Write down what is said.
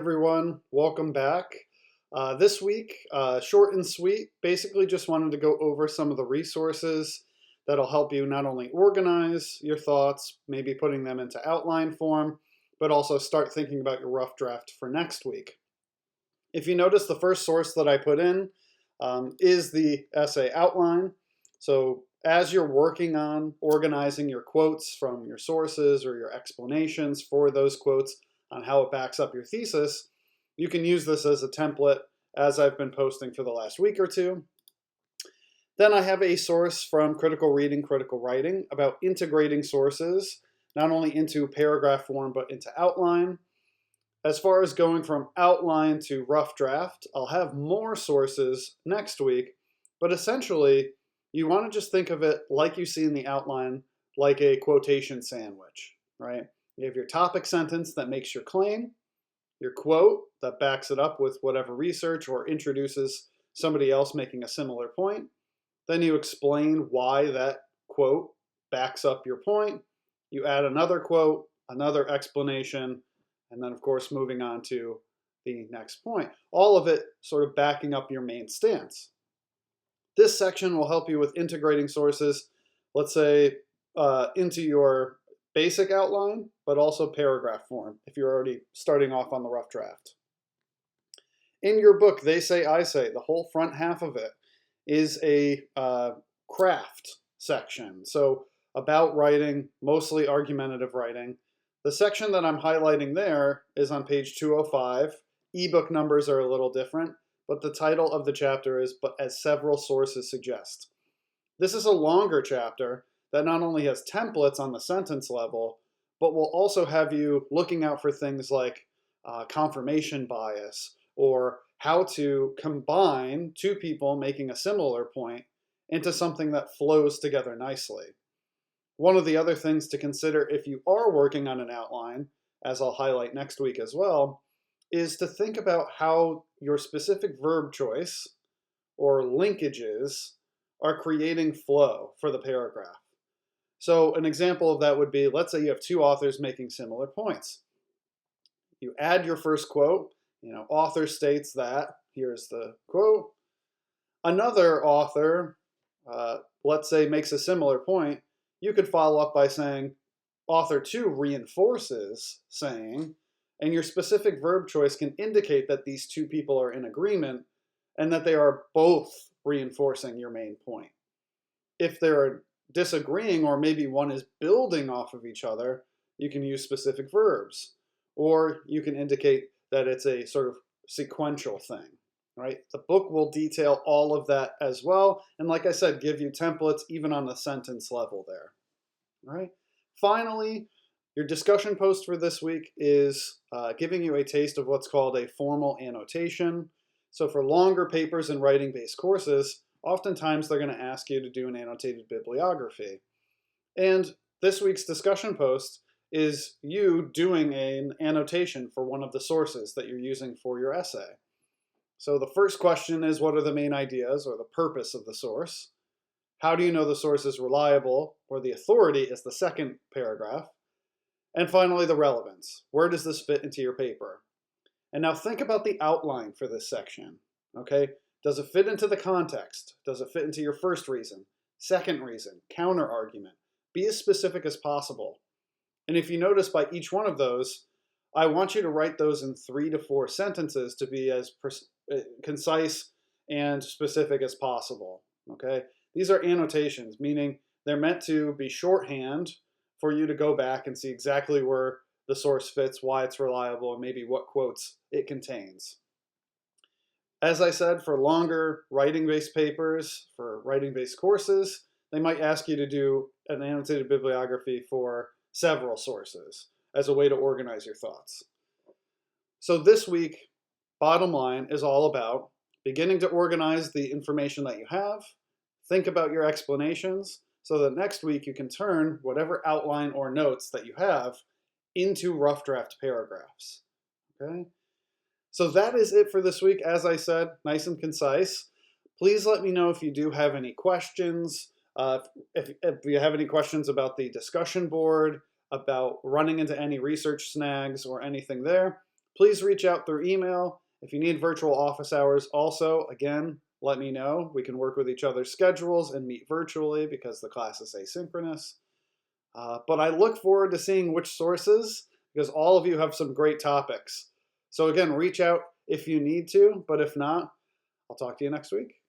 Everyone, welcome back. This week, short and sweet, basically just wanted to go over some of the resources that'll help you not only organize your thoughts, maybe putting them into outline form, but also start thinking about your rough draft for next week. If you notice, the first source that I put in is the essay outline. So as you're working on organizing your quotes from your sources or your explanations for those quotes on how it backs up your thesis, you can use this as a template as I've been posting for the last week or two. Then I have a source from Critical Reading, Critical Writing about integrating sources, not only into paragraph form, but into outline. As far as going from outline to rough draft, I'll have more sources next week, but essentially, you want to just think of it like you see in the outline, like a quotation sandwich, right? You have your topic sentence that makes your claim, your quote that backs it up with whatever research or introduces somebody else making a similar point. Then you explain why that quote backs up your point. You add another quote, another explanation, and then of course moving on to the next point. All of it sort of backing up your main stance. This section will help you with integrating sources, let's say, into your basic outline, but also paragraph form if you're already starting off on the rough draft. In your book, They Say, I Say, the whole front half of it is a craft section. So about writing, mostly argumentative writing. The section that I'm highlighting there is on page 205. Ebook numbers are a little different, but the title of the chapter is "But as Several Sources Suggest." This is a longer chapter that not only has templates on the sentence level, but will also have you looking out for things like confirmation bias, or how to combine two people making a similar point into something that flows together nicely. One of the other things to consider if you are working on an outline, as I'll highlight next week as well, is to think about how your specific verb choice or linkages are creating flow for the paragraph. So an example of that would be, let's say you have two authors making similar points. You add your first quote, author states that, here's the quote. Another author, let's say, makes a similar point. You could follow up by saying, author 2 reinforces saying, and your specific verb choice can indicate that these two people are in agreement and that they are both reinforcing your main point. If they're disagreeing, or maybe one is building off of each other, you can use specific verbs, or you can indicate that it's a sort of sequential thing, right? The book will detail all of that as well, and like I said, give you templates even on the sentence level there, all right? Finally, your discussion post for this week is giving you a taste of what's called a formal annotation. So for longer papers and writing-based courses, oftentimes they're going to ask you to do an annotated bibliography. And this week's discussion post is you doing an annotation for one of the sources that you're using for your essay. So the first question is, what are the main ideas or the purpose of the source? How do you know the source is reliable, or the authority is the second paragraph? And finally, the relevance. Where does this fit into your paper? And now think about the outline for this section, okay? Does it fit into the context? Does it fit into your first reason, second reason, counter argument? Be as specific as possible. And if you notice, by each one of those, I want you to write those in 3 to 4 sentences to be as concise and specific as possible, okay? These are annotations, meaning they're meant to be shorthand for you to go back and see exactly where the source fits, why it's reliable, and maybe what quotes it contains. As I said, for longer writing-based papers, for writing-based courses, they might ask you to do an annotated bibliography for several sources as a way to organize your thoughts. So this week, bottom line, is all about beginning to organize the information that you have, think about your explanations, so that next week you can turn whatever outline or notes that you have into rough draft paragraphs, okay? So that is it for this week. As I said, nice and concise. Please let me know if you do have any questions. If you have any questions about the discussion board, about running into any research snags or anything there, Please reach out through email. If you need virtual office hours also, again, let me know. We can work with each other's schedules and meet virtually because the class is asynchronous. But I look forward to seeing which sources, because all of you have some great topics. So again, reach out if you need to, but if not, I'll talk to you next week.